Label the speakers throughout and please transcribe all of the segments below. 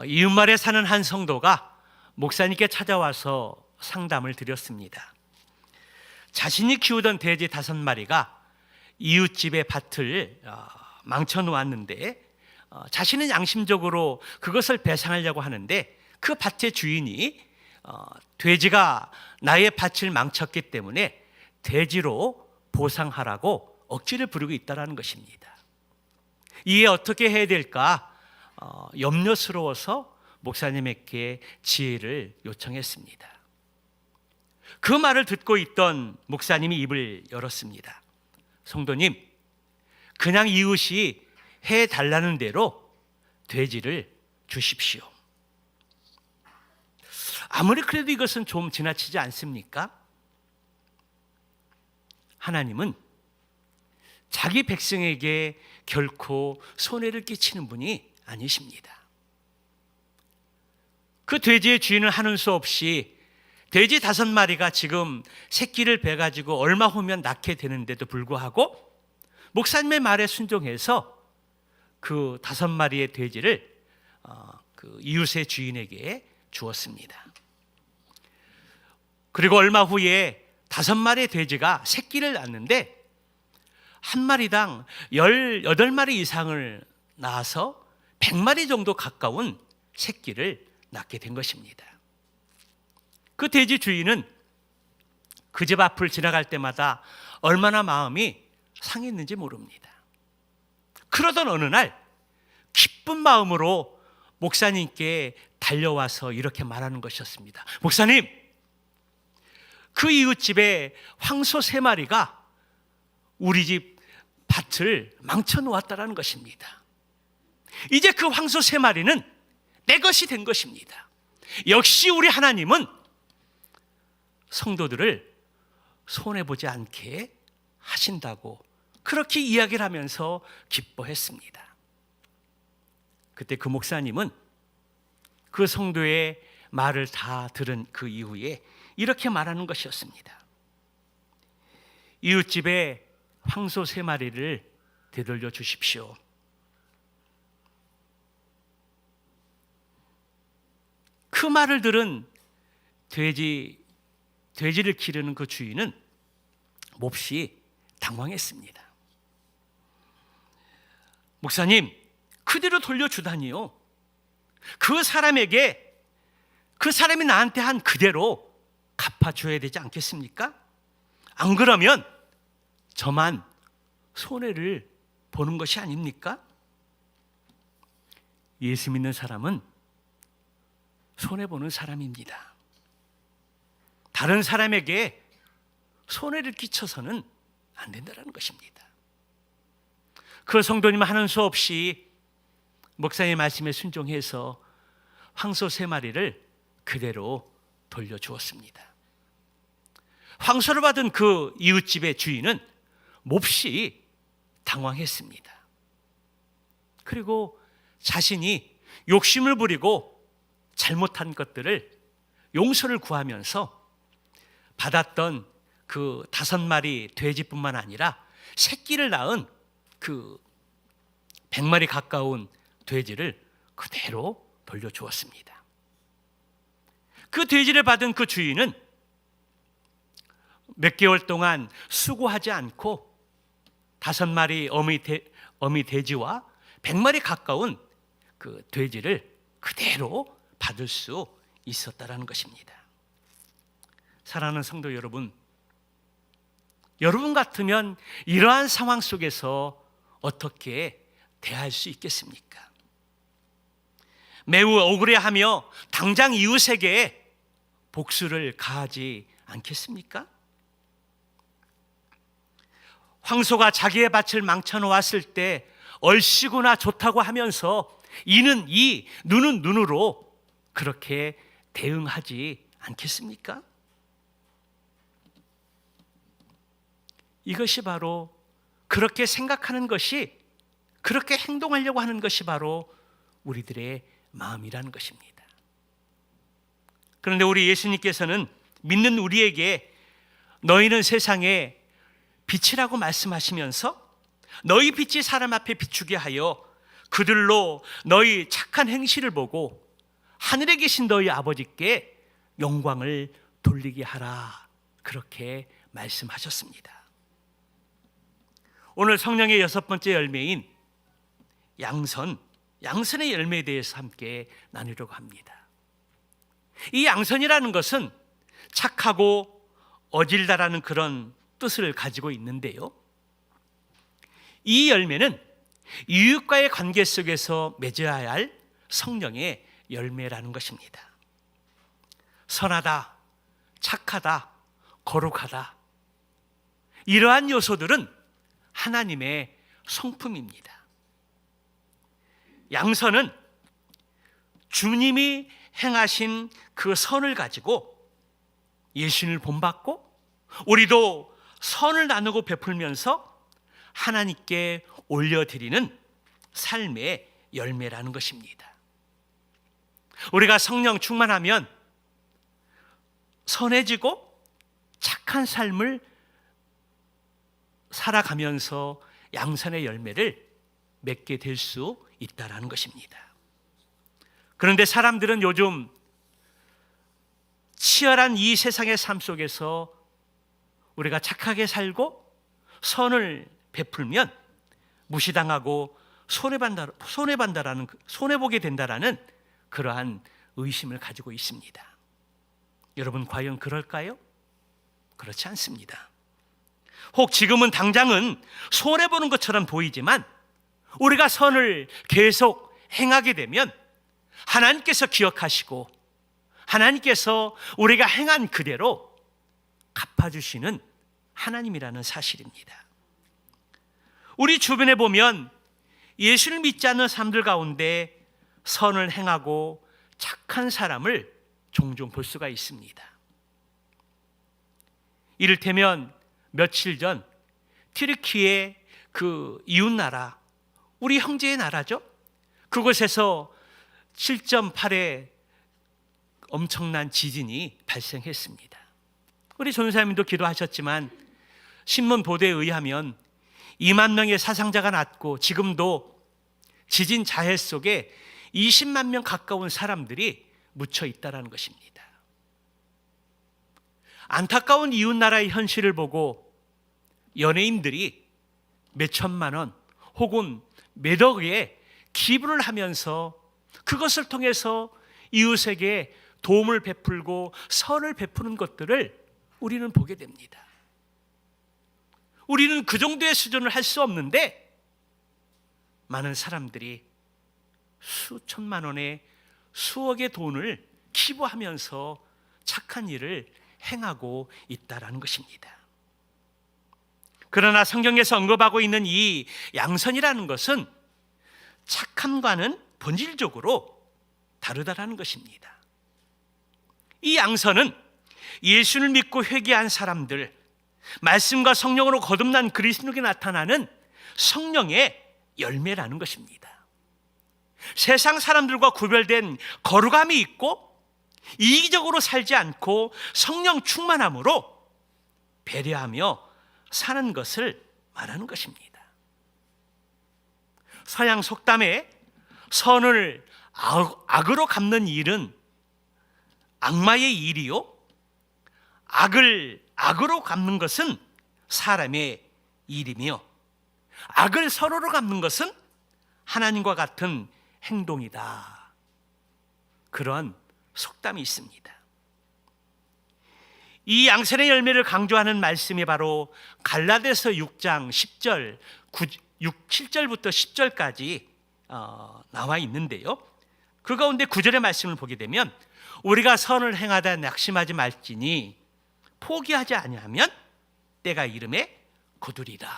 Speaker 1: 이웃마을에 사는 한 성도가 목사님께 찾아와서 상담을 드렸습니다. 자신이 키우던 돼지 5마리가 이웃집의 밭을 망쳐놓았는데 자신은 양심적으로 그것을 배상하려고 하는데 그 밭의 주인이 돼지가 나의 밭을 망쳤기 때문에 돼지로 보상하라고 억지를 부리고 있다는 것입니다. 이에 어떻게 해야 될까 염려스러워서 목사님에게 지혜를 요청했습니다. 그 말을 듣고 있던 목사님이 입을 열었습니다. 성도님, 그냥 이웃이 해달라는 대로 돼지를 주십시오. 아무리 그래도 이것은 좀 지나치지 않습니까? 하나님은 자기 백성에게 결코 손해를 끼치는 분이 아니십니다. 그 돼지의 주인은 하는 수 없이 돼지 5마리가 지금 새끼를 베가지고 얼마 후면 낳게 되는데도 불구하고 목사님의 말에 순종해서 그 5마리의 돼지를 그 이웃의 주인에게 주었습니다. 그리고 얼마 후에 5마리의 돼지가 새끼를 낳는데 한 마리당 18마리 이상을 낳아서 100마리 정도 가까운 새끼를 낳게 된 것입니다. 그 돼지 주인은 그 집 앞을 지나갈 때마다 얼마나 마음이 상했는지 모릅니다. 그러던 어느 날 기쁜 마음으로 목사님께 달려와서 이렇게 말하는 것이었습니다. 목사님, 그 이웃집에 황소 3마리가 우리 집 밭을 망쳐놓았다는 것입니다. 이제 그 황소 3마리는 내 것이 된 것입니다. 역시 우리 하나님은 성도들을 손해보지 않게 하신다고 그렇게 이야기를 하면서 기뻐했습니다. 그때 그 목사님은 그 성도의 말을 다 들은 그 이후에 이렇게 말하는 것이었습니다. 이웃집에 황소 3마리를 되돌려 주십시오. 그 말을 들은 돼지를 기르는 그 주인은 몹시 당황했습니다. 목사님, 그대로 돌려주다니요. 그 사람이 나한테 한 그대로 갚아줘야 되지 않겠습니까? 안 그러면 저만 손해를 보는 것이 아닙니까? 예수 믿는 사람은 손해보는 사람입니다. 다른 사람에게 손해를 끼쳐서는 안 된다는 것입니다. 그 성도님은 하는 수 없이 목사님 말씀에 순종해서 황소 3마리를 그대로 돌려주었습니다. 황소를 받은 그 이웃집의 주인은 몹시 당황했습니다. 그리고 자신이 욕심을 부리고 잘못한 것들을 용서를 구하면서 받았던 그 5마리 돼지뿐만 아니라 새끼를 낳은 그 100마리 가까운 돼지를 그대로 돌려주었습니다. 그 돼지를 받은 그 주인은 몇 개월 동안 수고하지 않고 5마리 어미 돼지와 100마리 가까운 그 돼지를 그대로 받을 수 있었다라는 것입니다. 사랑하는 성도 여러분, 여러분 같으면 이러한 상황 속에서 어떻게 대할 수 있겠습니까? 매우 억울해하며 당장 이웃에게 복수를 가하지 않겠습니까? 황소가 자기의 밭을 망쳐놓았을 때 얼씨구나 좋다고 하면서 이는 이, 눈은 눈으로 그렇게 대응하지 않겠습니까? 이것이 바로 그렇게 생각하는 것이, 그렇게 행동하려고 하는 것이 바로 우리들의 마음이라는 것입니다. 그런데 우리 예수님께서는 믿는 우리에게 너희는 세상의 빛이라고 말씀하시면서 너희 빛이 사람 앞에 비추게 하여 그들로 너희 착한 행실을 보고 하늘에 계신 너희 아버지께 영광을 돌리게 하라. 그렇게 말씀하셨습니다. 오늘 성령의 6번째 열매인 양선의 열매에 대해서 함께 나누려고 합니다. 이 양선이라는 것은 착하고 어질다라는 그런 뜻을 가지고 있는데요, 이 열매는 이웃과의 관계 속에서 맺어야 할 성령의 열매라는 것입니다. 선하다, 착하다, 거룩하다, 이러한 요소들은 하나님의 성품입니다. 양선은 주님이 행하신 그 선을 가지고 예수님을 본받고 우리도 선을 나누고 베풀면서 하나님께 올려드리는 삶의 열매라는 것입니다. 우리가 성령 충만하면 선해지고 착한 삶을 살아가면서 양선의 열매를 맺게 될 수 있다는 것입니다. 그런데 사람들은 요즘 치열한 이 세상의 삶 속에서 우리가 착하게 살고 선을 베풀면 무시당하고 손해보게 된다라는 그러한 의심을 가지고 있습니다. 여러분, 과연 그럴까요? 그렇지 않습니다. 혹 지금은 당장은 손해보는 것처럼 보이지만 우리가 선을 계속 행하게 되면 하나님께서 기억하시고 하나님께서 우리가 행한 그대로 갚아주시는 하나님이라는 사실입니다. 우리 주변에 보면 예수를 믿지 않는 사람들 가운데 선을 행하고 착한 사람을 종종 볼 수가 있습니다. 이를테면 며칠 전 튀르키의 그 이웃나라, 우리 형제의 나라죠. 그곳에서 7.8의 엄청난 지진이 발생했습니다. 우리 전사님도 기도하셨지만 신문 보도에 의하면 2만 명의 사상자가 났고 지금도 지진 자해 속에 20만 명 가까운 사람들이 묻혀 있다는 것입니다. 안타까운 이웃나라의 현실을 보고 연예인들이 몇 천만 원 혹은 몇 억의 기부를 하면서 그것을 통해서 이웃에게 도움을 베풀고 선을 베푸는 것들을 우리는 보게 됩니다. 우리는 그 정도의 수준을 할 수 없는데 많은 사람들이 수천만 원의 수억의 돈을 기부하면서 착한 일을 행하고 있다는 것입니다. 그러나 성경에서 언급하고 있는 이 양선이라는 것은 착함과는 본질적으로 다르다는 것입니다. 이 양선은 예수를 믿고 회개한 사람들, 말씀과 성령으로 거듭난 그리스도인에게 나타나는 성령의 열매라는 것입니다. 세상 사람들과 구별된 거룩함이 있고 이기적으로 살지 않고 성령 충만함으로 배려하며 사는 것을 말하는 것입니다. 서양 속담에 선을 악으로 갚는 일은 악마의 일이요, 악을 악으로 갚는 것은 사람의 일이며 악을 선으로 갚는 것은 하나님과 같은 행동이다. 그런 속담이 있습니다. 이 양선의 열매를 강조하는 말씀이 바로 갈라디아서 6장 10절, 7절부터 10절까지 나와 있는데요, 그 가운데 9절의 말씀을 보게 되면 우리가 선을 행하다 낙심하지 말지니 포기하지 아니하면 때가 이름에 거두리라.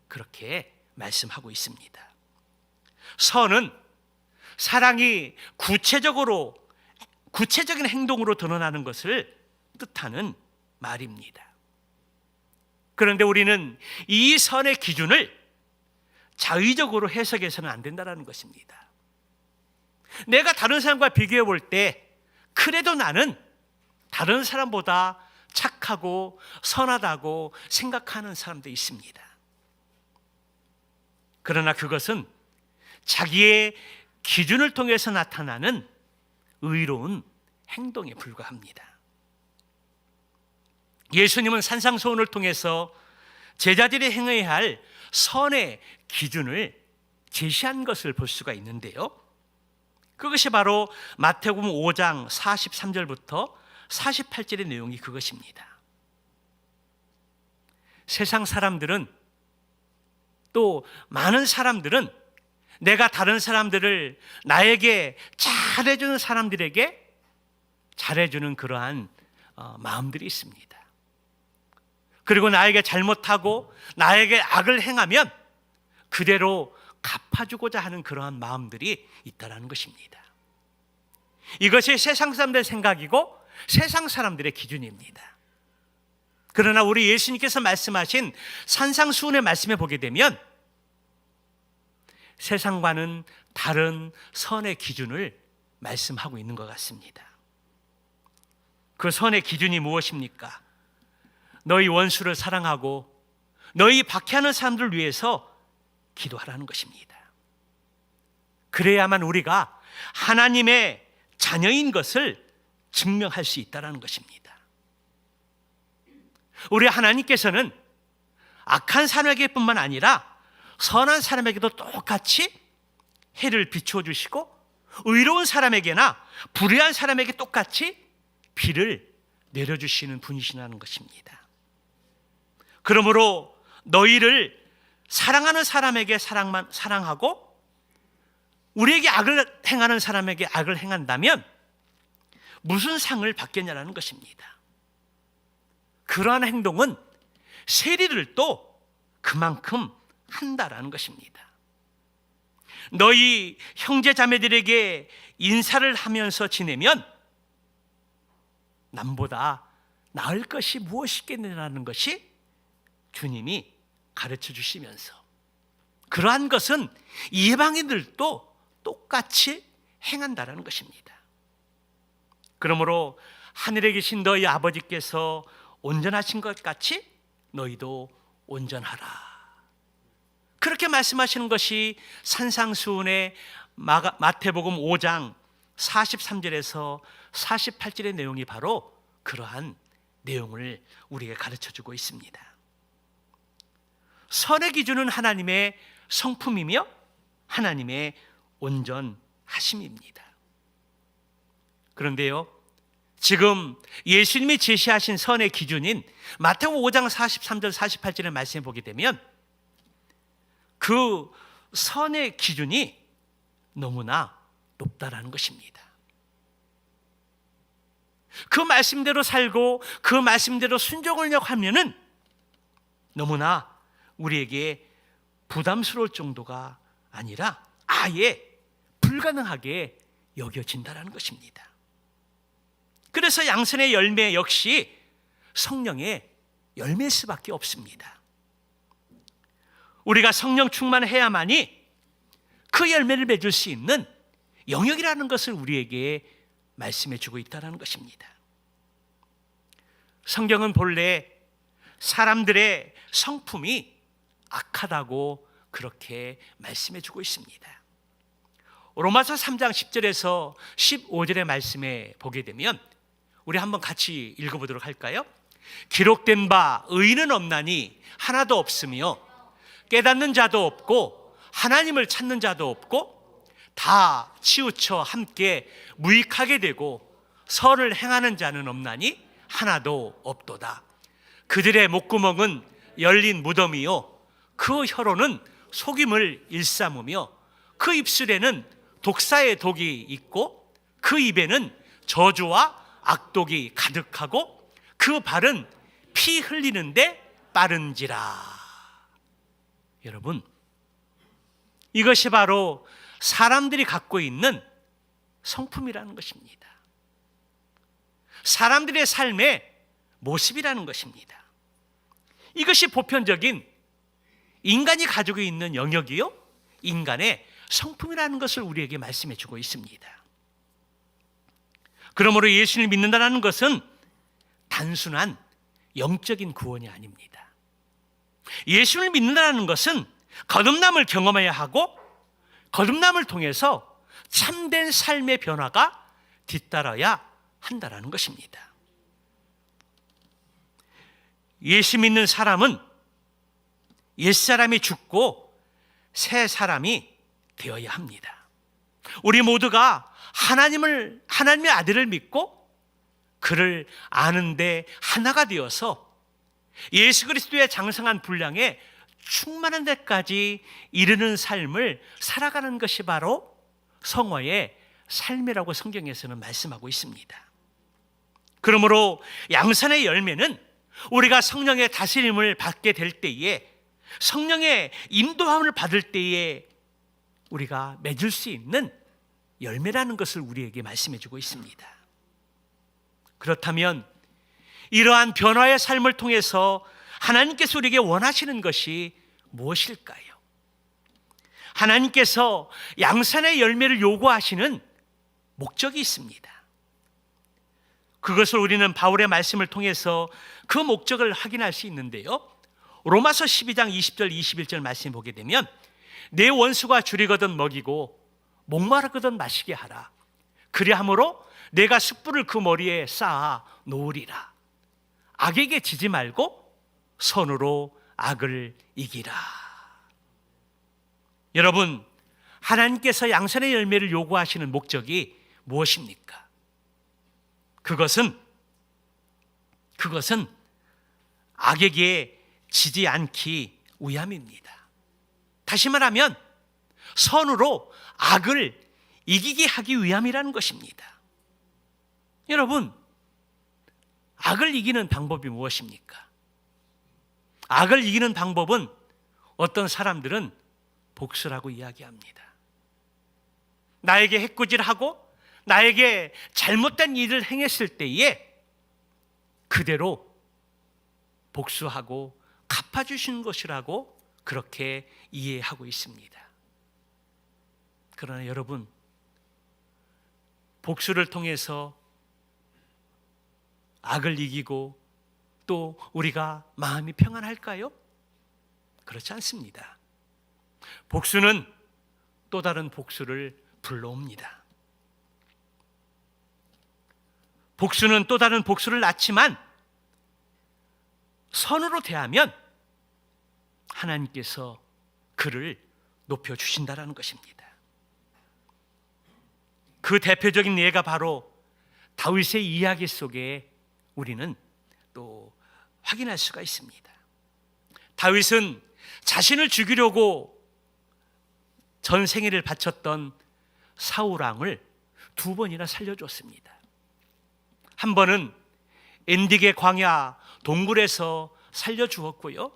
Speaker 1: 그렇게 말씀하고 있습니다. 선은 사랑이 구체적인 행동으로 드러나는 것을 뜻하는 말입니다. 그런데 우리는 이 선의 기준을 자의적으로 해석해서는 안 된다는 것입니다. 내가 다른 사람과 비교해 볼 때 그래도 나는 다른 사람보다 착하고 선하다고 생각하는 사람도 있습니다. 그러나 그것은 자기의 기준을 통해서 나타나는 의로운 행동에 불과합니다. 예수님은 산상수훈을 통해서 제자들이 행해야 할 선의 기준을 제시한 것을 볼 수가 있는데요, 그것이 바로 마태복음 5장 43절부터 48절의 내용이 그것입니다. 세상 사람들은, 또 많은 사람들은 내가 다른 사람들을, 나에게 잘해주는 사람들에게 잘해주는 그러한 마음들이 있습니다. 그리고 나에게 잘못하고 나에게 악을 행하면 그대로 갚아주고자 하는 그러한 마음들이 있다는 것입니다. 이것이 세상 사람들의 생각이고 세상 사람들의 기준입니다. 그러나 우리 예수님께서 말씀하신 산상수훈의 말씀에 보게 되면 세상과는 다른 선의 기준을 말씀하고 있는 것 같습니다. 그 선의 기준이 무엇입니까? 너희 원수를 사랑하고 너희 박해하는 사람들을 위해서 기도하라는 것입니다. 그래야만 우리가 하나님의 자녀인 것을 증명할 수 있다는 것입니다. 우리 하나님께서는 악한 사람에게뿐만 아니라 선한 사람에게도 똑같이 해를 비추어 주시고, 의로운 사람에게나 불의한 사람에게 똑같이 비를 내려주시는 분이시라는 것입니다. 그러므로 너희를 사랑하는 사람에게 사랑하고 우리에게 악을 행하는 사람에게 악을 행한다면 무슨 상을 받겠냐라는 것입니다. 그러한 행동은 세리들도 그만큼 한다라는 것입니다. 너희 형제 자매들에게 인사를 하면서 지내면 남보다 나을 것이 무엇이겠느냐는 것이 주님이 가르쳐 주시면서, 그러한 것은 이방인들도 똑같이 행한다라는 것입니다. 그러므로 하늘에 계신 너희 아버지께서 온전하신 것 같이 너희도 온전하라, 그렇게 말씀하시는 것이 산상수훈의 마태복음 5장 43절에서 48절의 내용이 바로 그러한 내용을 우리에게 가르쳐주고 있습니다. 선의 기준은 하나님의 성품이며 하나님의 온전하심입니다. 그런데요, 지금 예수님이 제시하신 선의 기준인 마태복음 5장 43절 48절의 말씀을 보게 되면 그 선의 기준이 너무나 높다라는 것입니다. 그 말씀대로 살고 그 말씀대로 순종을 하면은 너무나 우리에게 부담스러울 정도가 아니라 아예 불가능하게 여겨진다는 것입니다. 그래서 양선의 열매 역시 성령의 열매일 수밖에 없습니다. 우리가 성령 충만해야만이 그 열매를 맺을 수 있는 영역이라는 것을 우리에게 말씀해 주고 있다는 것입니다. 성경은 본래 사람들의 성품이 악하다고 그렇게 말씀해 주고 있습니다. 로마서 3장 10절에서 15절의 말씀에 보게 되면 우리 한번 같이 읽어보도록 할까요? 기록된 바 의인은 없나니 하나도 없으며 깨닫는 자도 없고 하나님을 찾는 자도 없고 다 치우쳐 함께 무익하게 되고 선을 행하는 자는 없나니 하나도 없도다. 그들의 목구멍은 열린 무덤이요 그 혀로는 속임을 일삼으며 그 입술에는 독사의 독이 있고 그 입에는 저주와 악독이 가득하고 그 발은 피 흘리는데 빠른지라. 여러분, 이것이 바로 사람들이 갖고 있는 성품이라는 것입니다. 사람들의 삶의 모습이라는 것입니다. 이것이 보편적인 인간이 가지고 있는 영역이요 인간의 성품이라는 것을 우리에게 말씀해 주고 있습니다. 그러므로 예수를 믿는다는 것은 단순한 영적인 구원이 아닙니다. 예수를 믿는다는 것은 거듭남을 경험해야 하고 거듭남을 통해서 참된 삶의 변화가 뒤따라야 한다라는 것입니다. 예수 믿는 사람은 옛사람이 죽고 새 사람이 되어야 합니다. 우리 모두가 하나님의 아들을 믿고 그를 아는데 하나가 되어서 예수 그리스도의 장성한 분량에 충만한 데까지 이르는 삶을 살아가는 것이 바로 성화의 삶이라고 성경에서는 말씀하고 있습니다. 그러므로 양산의 열매는 우리가 성령의 다스림을 받게 될 때에, 성령의 인도함을 받을 때에 우리가 맺을 수 있는 열매라는 것을 우리에게 말씀해 주고 있습니다. 그렇다면 이러한 변화의 삶을 통해서 하나님께서 우리에게 원하시는 것이 무엇일까요? 하나님께서 양산의 열매를 요구하시는 목적이 있습니다. 그것을 우리는 바울의 말씀을 통해서 그 목적을 확인할 수 있는데요, 로마서 12장 20절 21절 말씀 보게 되면 내 원수가 줄이거든 먹이고 목마르거든 마시게 하라. 그리함으로 내가 숯불을 그 머리에 쌓아 놓으리라. 악에게 지지 말고 선으로 악을 이기라. 여러분, 하나님께서 양산의 열매를 요구하시는 목적이 무엇입니까? 그것은 악에게 지지 않기 위함입니다. 다시 말하면 선으로 악을 이기게 하기 위함이라는 것입니다. 여러분, 악을 이기는 방법이 무엇입니까? 악을 이기는 방법은 어떤 사람들은 복수라고 이야기합니다. 나에게 해코지하고 나에게 잘못된 일을 행했을 때에 그대로 복수하고 갚아주시는 것이라고 그렇게 이해하고 있습니다. 그러나 여러분, 복수를 통해서 악을 이기고 또 우리가 마음이 평안할까요? 그렇지 않습니다. 복수는 또 다른 복수를 불러옵니다. 복수는 또 다른 복수를 낳지만 선으로 대하면 하나님께서 그를 높여주신다는 것입니다. 그 대표적인 예가 바로 다윗의 이야기 속에 우리는 또 확인할 수가 있습니다. 다윗은 자신을 죽이려고 전 생애를 바쳤던 사울 왕을 2번이나 살려줬습니다. 한 번은 엔딕의 광야 동굴에서 살려주었고요,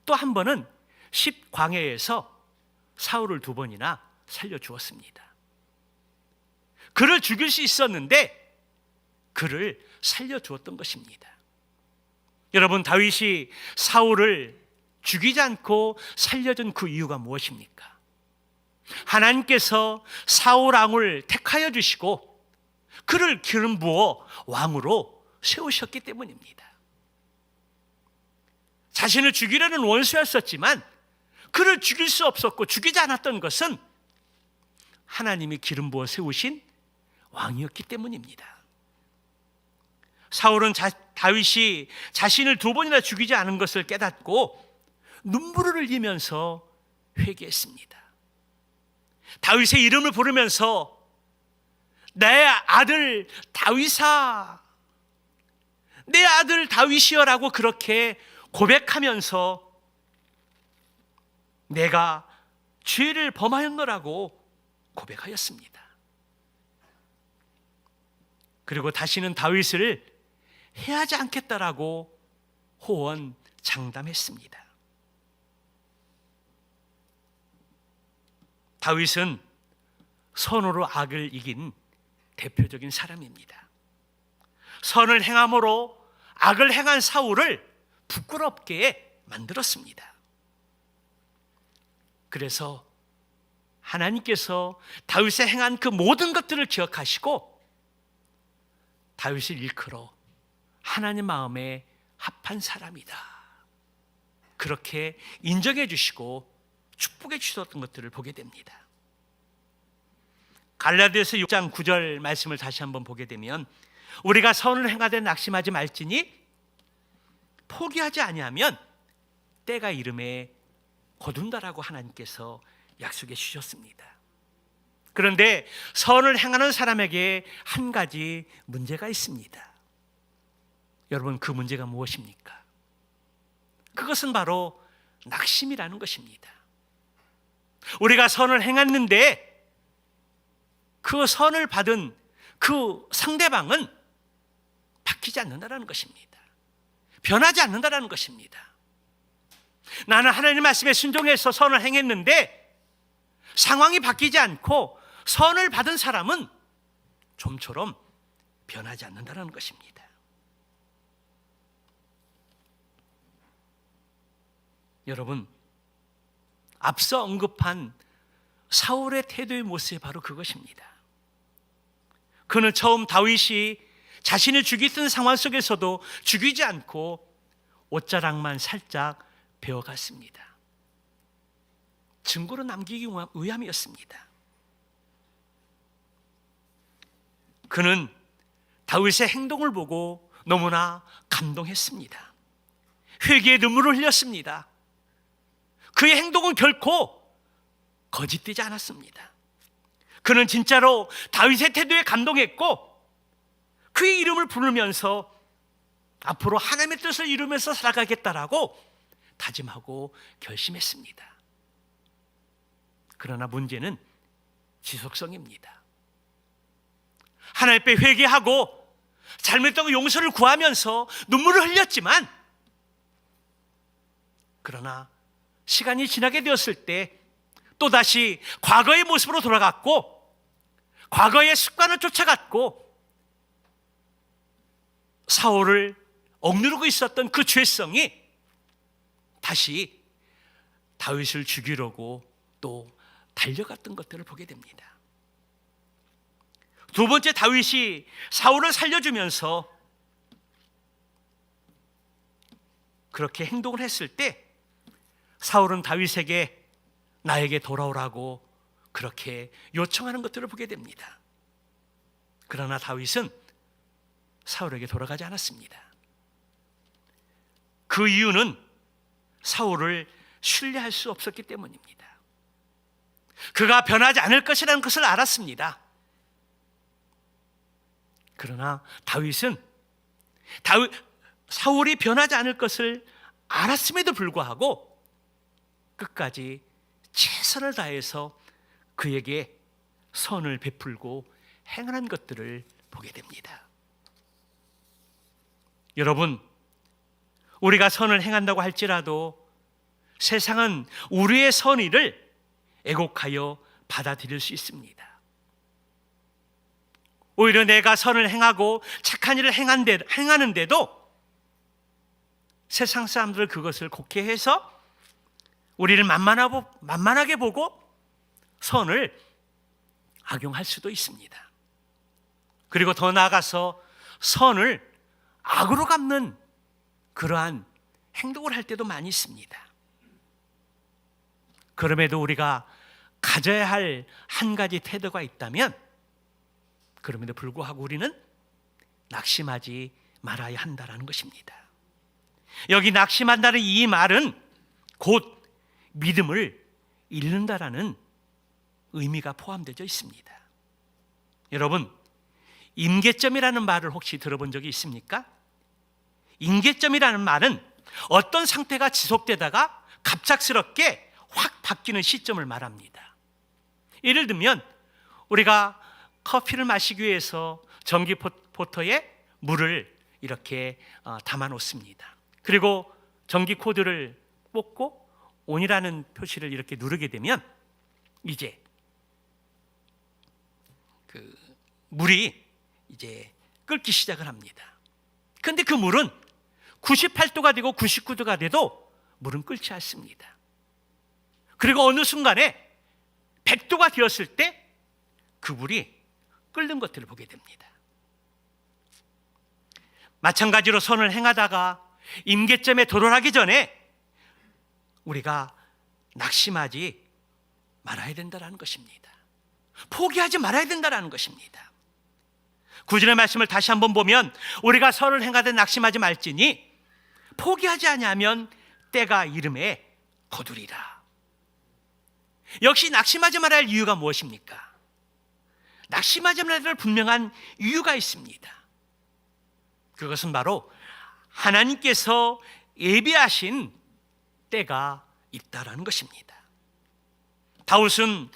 Speaker 1: 또 한 번은 10광야에서 사울을 2번이나 살려주었습니다. 그를 죽일 수 있었는데 그를 살려주었던 것입니다. 여러분, 다윗이 사울을 죽이지 않고 살려준 그 이유가 무엇입니까? 하나님께서 사울 왕을 택하여 주시고 그를 기름 부어 왕으로 세우셨기 때문입니다. 자신을 죽이려는 원수였었지만 그를 죽일 수 없었고 죽이지 않았던 것은 하나님이 기름 부어 세우신 왕이었기 때문입니다. 사울은 다윗이 자신을 2번이나 죽이지 않은 것을 깨닫고 눈물을 흘리면서 회개했습니다. 다윗의 이름을 부르면서 내 아들 다윗아, 내 아들 다윗이여라고 그렇게 고백하면서 내가 죄를 범하였노라고 고백하였습니다. 그리고 다시는 다윗을 해하지 않겠다라고 호언 장담했습니다. 다윗은 선으로 악을 이긴 대표적인 사람입니다. 선을 행함으로 악을 행한 사울을 부끄럽게 만들었습니다. 그래서 하나님께서 다윗의 행한 그 모든 것들을 기억하시고 다윗을 일컬어 하나님 마음에 합한 사람이다, 그렇게 인정해 주시고 축복해 주셨던 것들을 보게 됩니다. 갈라디아서 6장 9절 말씀을 다시 한번 보게 되면 우리가 선을 행하되 낙심하지 말지니 포기하지 아니하면 때가 이름에 거둔다라고 하나님께서 약속해 주셨습니다. 그런데 선을 행하는 사람에게 한 가지 문제가 있습니다. 여러분, 그 문제가 무엇입니까? 그것은 바로 낙심이라는 것입니다. 우리가 선을 행했는데 그 선을 받은 그 상대방은 바뀌지 않는다는 것입니다. 변하지 않는다는 것입니다. 나는 하나님 말씀에 순종해서 선을 행했는데 상황이 바뀌지 않고 선을 받은 사람은 좀처럼 변하지 않는다는 것입니다. 여러분, 앞서 언급한 사울의 태도의 모습이 바로 그것입니다. 그는 처음 다윗이 자신을 죽이던 상황 속에서도 죽이지 않고 옷자락만 살짝 베어갔습니다. 증거로 남기기 위함이었습니다. 그는 다윗의 행동을 보고 너무나 감동했습니다. 회개의 눈물을 흘렸습니다. 그의 행동은 결코 거짓되지 않았습니다. 그는 진짜로 다윗의 태도에 감동했고 그의 이름을 부르면서 앞으로 하나님의 뜻을 이루면서 살아가겠다라고 다짐하고 결심했습니다. 그러나 문제는 지속성입니다. 하나님 앞에 회개하고 잘못했다고 용서를 구하면서 눈물을 흘렸지만, 그러나 시간이 지나게 되었을 때 또다시 과거의 모습으로 돌아갔고 과거의 습관을 쫓아갔고 사울을 억누르고 있었던 그 죄성이 다시 다윗을 죽이려고 또 달려갔던 것들을 보게 됩니다. 두 번째, 다윗이 사울을 살려주면서 그렇게 행동을 했을 때 사울은 다윗에게 나에게 돌아오라고 그렇게 요청하는 것들을 보게 됩니다. 그러나 다윗은 사울에게 돌아가지 않았습니다. 그 이유는 사울을 신뢰할 수 없었기 때문입니다. 그가 변하지 않을 것이라는 것을 알았습니다. 그러나 다윗은 사울이 변하지 않을 것을 알았음에도 불구하고 끝까지 최선을 다해서 그에게 선을 베풀고 행하는 것들을 보게 됩니다. 여러분, 우리가 선을 행한다고 할지라도 세상은 우리의 선의를 애곡하여 받아들일 수 있습니다. 오히려 내가 선을 행하고 착한 일을 행하는데도 세상 사람들은 그것을 곡해해서 우리를 만만하게 보고 선을 악용할 수도 있습니다. 그리고 더 나아가서 선을 악으로 갚는 그러한 행동을 할 때도 많이 있습니다. 그럼에도 우리가 가져야 할 한 가지 태도가 있다면 그럼에도 불구하고 우리는 낙심하지 말아야 한다는 것입니다. 여기 낙심한다는 이 말은 곧 믿음을 잃는다라는 의미가 포함되어 있습니다. 여러분, 임계점이라는 말을 혹시 들어본 적이 있습니까? 임계점이라는 말은 어떤 상태가 지속되다가 갑작스럽게 확 바뀌는 시점을 말합니다. 예를 들면 우리가 커피를 마시기 위해서 전기 포터에 물을 이렇게 담아 놓습니다. 그리고 전기 코드를 뽑고 온이라는 표시를 이렇게 누르게 되면 이제 그 물이 이제 끓기 시작을 합니다. 그런데 그 물은 98도가 되고 99도가 돼도 물은 끓지 않습니다. 그리고 어느 순간에 100도가 되었을 때 그 물이 끓는 것들을 보게 됩니다. 마찬가지로 선을 행하다가 임계점에 도달하기 전에 우리가 낙심하지 말아야 된다는 것입니다. 포기하지 말아야 된다는 것입니다. 구절의 말씀을 다시 한번 보면 우리가 선을 행하되 낙심하지 말지니 포기하지 아니하면 때가 이름에 거두리라. 역시 낙심하지 말아야 할 이유가 무엇입니까? 낙심하지 말아야 할 분명한 이유가 있습니다. 그것은 바로 하나님께서 예비하신 때가 있다라는 것입니다. 다윗은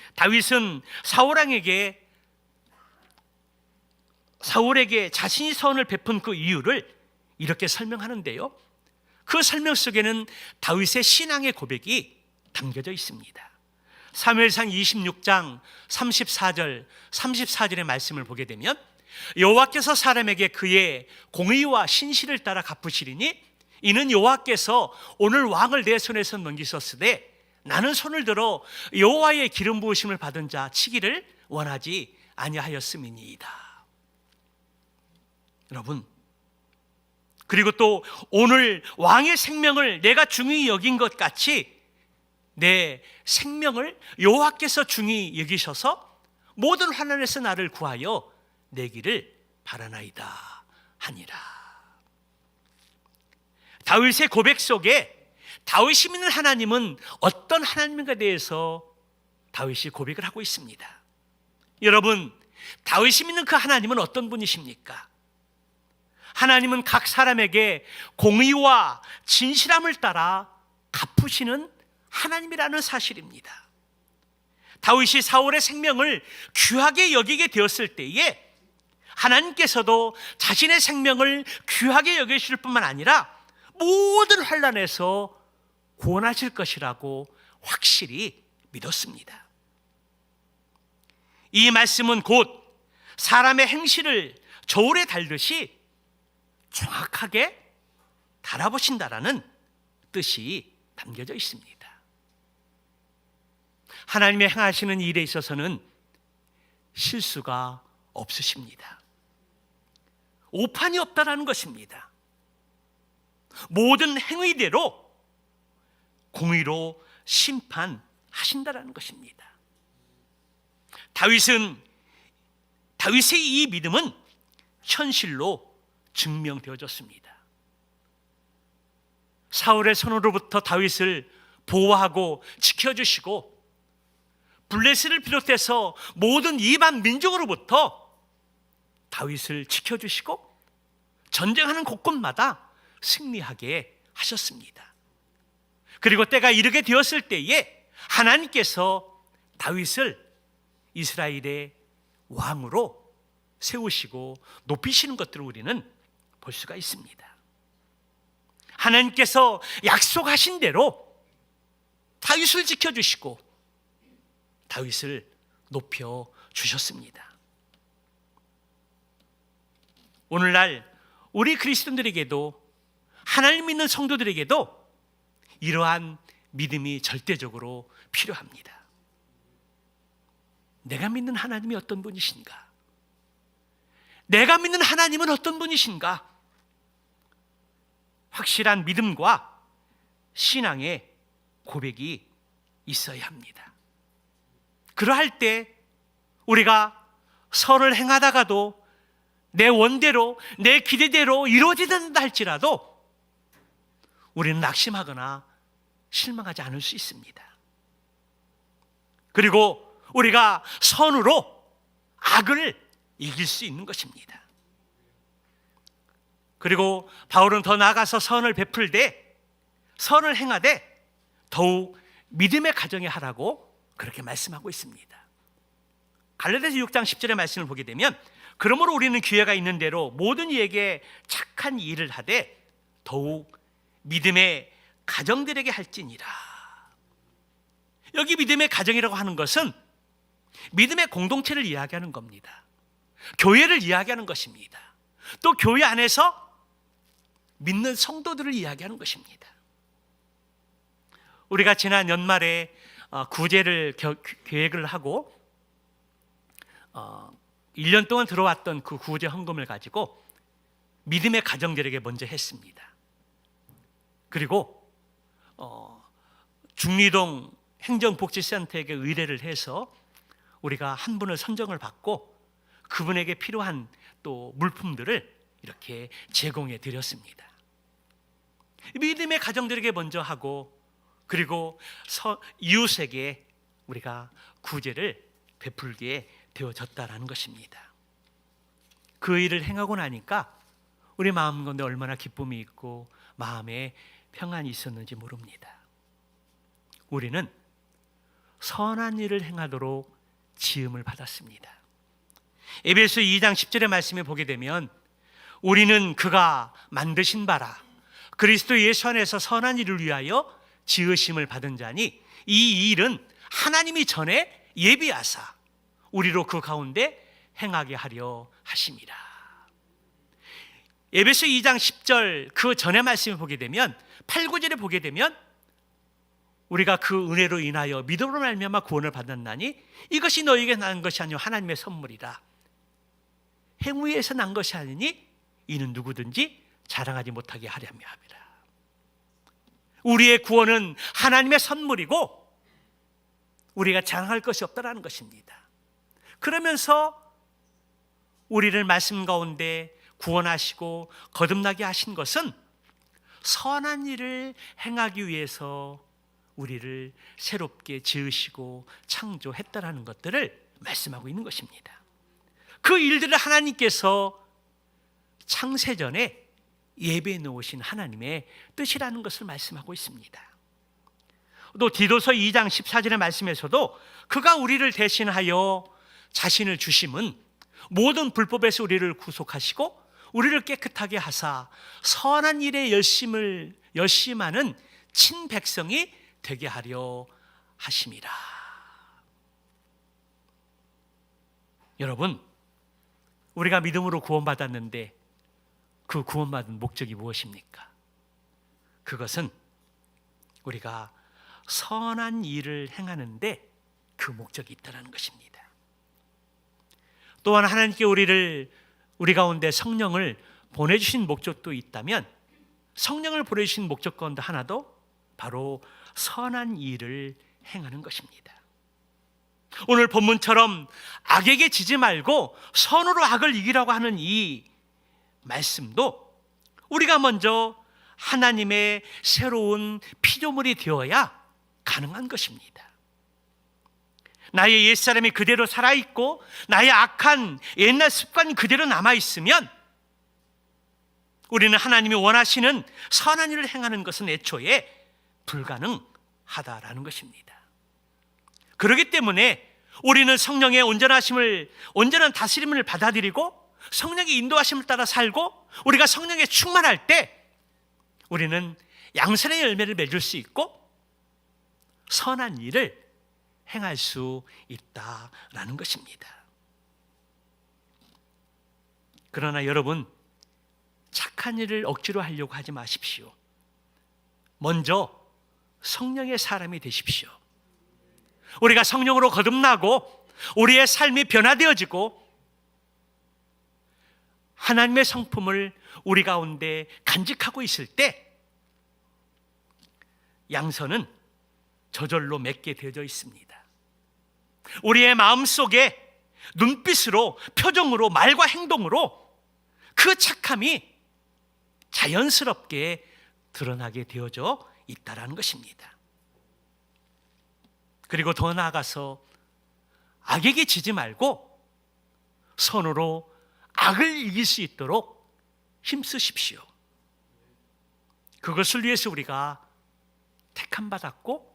Speaker 1: 사울에게 자신이 선을 베푼 그 이유를 이렇게 설명하는데요, 그 설명 속에는 다윗의 신앙의 고백이 담겨져 있습니다. 사무엘상 26장 34절의 말씀을 보게 되면 여호와께서 사람에게 그의 공의와 신실을 따라 갚으시리니 이는 여호와께서 오늘 왕을 내 손에서 넘기셨으되 나는 손을 들어 여호와의 기름 부으심을 받은 자 치기를 원하지 아니하였음이니이다. 여러분, 그리고 또 오늘 왕의 생명을 내가 중히 여긴 것 같이 내 생명을 여호와께서 중히 여기셔서 모든 환난에서 나를 구하여 내기를 바라나이다 하니라. 다윗의 고백 속에 다윗이 믿는 하나님은 어떤 하나님인가에 대해서 다윗이 고백을 하고 있습니다. 여러분, 다윗이 믿는 그 하나님은 어떤 분이십니까? 하나님은 각 사람에게 공의와 진실함을 따라 갚으시는 하나님이라는 사실입니다. 다윗이 사울의 생명을 귀하게 여기게 되었을 때에 하나님께서도 자신의 생명을 귀하게 여기실 뿐만 아니라 모든 환난에서 구원하실 것이라고 확실히 믿었습니다. 이 말씀은 곧 사람의 행실을 저울에 달듯이 정확하게 달아보신다라는 뜻이 담겨져 있습니다. 하나님의 행하시는 일에 있어서는 실수가 없으십니다. 오판이 없다라는 것입니다. 모든 행위대로 공의로 심판하신다라는 것입니다. 다윗의 이 믿음은 현실로 증명되어졌습니다. 사울의 손으로부터 다윗을 보호하고 지켜주시고 블레셋을 비롯해서 모든 이방 민족으로부터 다윗을 지켜주시고 전쟁하는 곳곳마다 승리하게 하셨습니다. 그리고 때가 이르게 되었을 때에 하나님께서 다윗을 이스라엘의 왕으로 세우시고 높이시는 것들을 우리는 볼 수가 있습니다. 하나님께서 약속하신 대로 다윗을 지켜주시고 다윗을 높여주셨습니다. 오늘날 우리 그리스도인들에게도 하나님 믿는 성도들에게도 이러한 믿음이 절대적으로 필요합니다. 내가 믿는 하나님이 어떤 분이신가? 내가 믿는 하나님은 어떤 분이신가? 확실한 믿음과 신앙의 고백이 있어야 합니다. 그러할 때 우리가 선을 행하다가도 내 원대로 내 기대대로 이루어지는다 할지라도 우리는 낙심하거나 실망하지 않을 수 있습니다. 그리고 우리가 선으로 악을 이길 수 있는 것입니다. 그리고 바울은 더 나아가서 선을 베풀되 선을 행하되 더욱 믿음의 가정에 하라고 그렇게 말씀하고 있습니다. 갈라디아서 6장 10절의 말씀을 보게 되면 그러므로 우리는 기회가 있는 대로 모든 이에게 착한 일을 하되 더욱 믿음의 가정들에게 할지니라. 여기 믿음의 가정이라고 하는 것은 믿음의 공동체를 이야기하는 겁니다. 교회를 이야기하는 것입니다. 또 교회 안에서 믿는 성도들을 이야기하는 것입니다. 우리가 지난 연말에 구제를 계획을 하고 1년 동안 들어왔던 그 구제 헌금을 가지고 믿음의 가정들에게 먼저 했습니다. 그리고 중리동 행정복지센터에게 의뢰를 해서 우리가 한 분을 선정을 받고 그분에게 필요한 또 물품들을 이렇게 제공해 드렸습니다. 믿음의 가정들에게 먼저 하고 그리고 이웃에게 우리가 구제를 베풀게 되어졌다라는 것입니다. 그 일을 행하고 나니까 우리 마음 가운데 얼마나 기쁨이 있고 마음에 평안이 있었는지 모릅니다. 우리는 선한 일을 행하도록 지음을 받았습니다. 에베소 2장 10절의 말씀에 보게 되면 우리는 그가 만드신 바라 그리스도 예수 안에서 선한 일을 위하여 지으심을 받은 자니 이 일은 하나님이 전에 예비하사 우리로 그 가운데 행하게 하려 하심이라. 에베소 2장 10절 그 전의 말씀을 보게 되면 8, 9절에 보게 되면 우리가 그 은혜로 인하여 믿음으로 말미암아 구원을 받았나니 이것이 너에게 난 것이 아니요 하나님의 선물이라. 행위에서 난 것이 아니니 이는 누구든지 자랑하지 못하게 하려며 함이라. 우리의 구원은 하나님의 선물이고 우리가 자랑할 것이 없다라는 것입니다. 그러면서 우리를 말씀 가운데 구원하시고 거듭나게 하신 것은 선한 일을 행하기 위해서 우리를 새롭게 지으시고 창조했다라는 것들을 말씀하고 있는 것입니다. 그 일들을 하나님께서 창세전에 예배해 놓으신 하나님의 뜻이라는 것을 말씀하고 있습니다. 또 디도서 2장 14절의 말씀에서도 그가 우리를 대신하여 자신을 주심은 모든 불법에서 우리를 구속하시고 우리를 깨끗하게 하사 선한 일에 열심하는 친백성이 되게 하려 하심이라. 여러분, 우리가 믿음으로 구원받았는데 그 구원받은 목적이 무엇입니까? 그것은 우리가 선한 일을 행하는데 그 목적이 있다는 것입니다. 또한 하나님께 우리 가운데 성령을 보내주신 목적도 있다면 성령을 보내주신 목적 가운데 하나도 바로 선한 일을 행하는 것입니다. 오늘 본문처럼 악에게 지지 말고 선으로 악을 이기라고 하는 이 말씀도 우리가 먼저 하나님의 새로운 피조물이 되어야 가능한 것입니다. 나의 옛사람이 그대로 살아있고 나의 악한 옛날 습관이 그대로 남아있으면 우리는 하나님이 원하시는 선한 일을 행하는 것은 애초에 불가능하다라는 것입니다. 그렇기 때문에 우리는 성령의 온전한 다스림을 받아들이고 성령의 인도하심을 따라 살고 우리가 성령에 충만할 때 우리는 양선의 열매를 맺을 수 있고 선한 일을 행할 수 있다라는 것입니다. 그러나 여러분, 착한 일을 억지로 하려고 하지 마십시오. 먼저 성령의 사람이 되십시오. 우리가 성령으로 거듭나고 우리의 삶이 변화되어지고 하나님의 성품을 우리 가운데 간직하고 있을 때 양선은 저절로 맺게 되어져 있습니다. 우리의 마음속에 눈빛으로, 표정으로, 말과 행동으로 그 착함이 자연스럽게 드러나게 되어져 있다라는 것입니다. 그리고 더 나아가서 악에게 지지 말고 선으로 악을 이길 수 있도록 힘쓰십시오. 그것을 위해서 우리가 택함받았고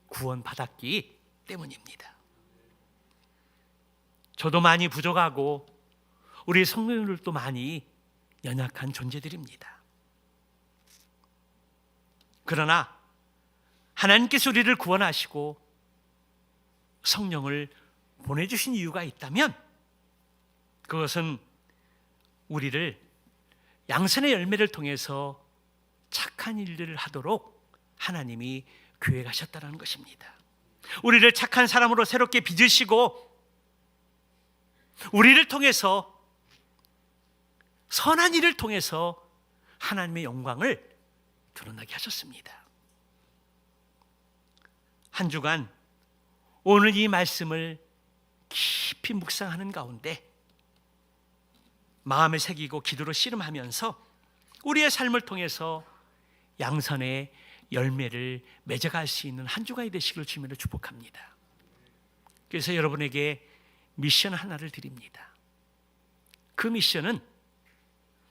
Speaker 1: 구원받았기 때문입니다. 저도 많이 부족하고 우리 성도들도 많이 연약한 존재들입니다. 그러나 하나님께서 우리를 구원하시고 성령을 보내주신 이유가 있다면 그것은 우리를 양선의 열매를 통해서 착한 일들을 하도록 하나님이 계획하셨다는 것입니다. 우리를 착한 사람으로 새롭게 빚으시고 우리를 통해서 선한 일을 통해서 하나님의 영광을 드러나게 하셨습니다. 한 주간 오늘 이 말씀을 깊이 묵상하는 가운데 마음에 새기고 기도로 씨름하면서 우리의 삶을 통해서 양선의 열매를 맺어갈 수 있는 한 주가 되시길 주님으로 축복합니다. 그래서 여러분에게 미션 하나를 드립니다. 그 미션은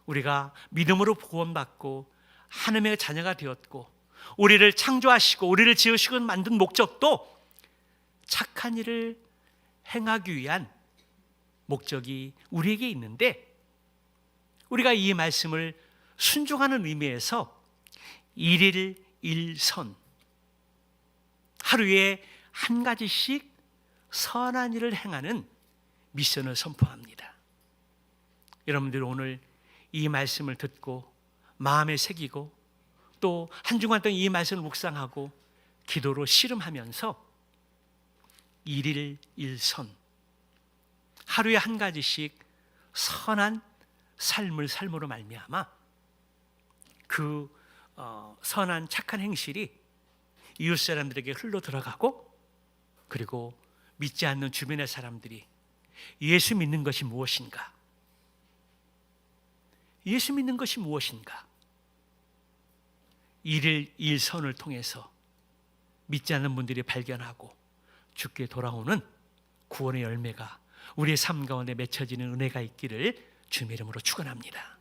Speaker 1: 우리가 믿음으로 구원받고 하나님의 자녀가 되었고 우리를 창조하시고 우리를 지으시고 만든 목적도 착한 일을 행하기 위한 목적이 우리에게 있는데 우리가 이 말씀을 순종하는 의미에서 일일 일선 하루에 한 가지씩 선한 일을 행하는 미션을 선포합니다. 여러분들 오늘 이 말씀을 듣고 마음에 새기고 또 한 주간 동안 이 말씀을 묵상하고 기도로 씨름하면서 일일 일선 하루에 한 가지씩 선한 삶을 삶으로 말미암아 그 선한 착한 행실이 이웃 사람들에게 흘러 들어가고 그리고 믿지 않는 주변의 사람들이 예수 믿는 것이 무엇인가? 예수 믿는 것이 무엇인가? 일일 일선을 통해서 믿지 않는 분들이 발견하고 주께 돌아오는 구원의 열매가 우리의 삶 가운데 맺혀지는 은혜가 있기를 주님의 이름으로 축원합니다.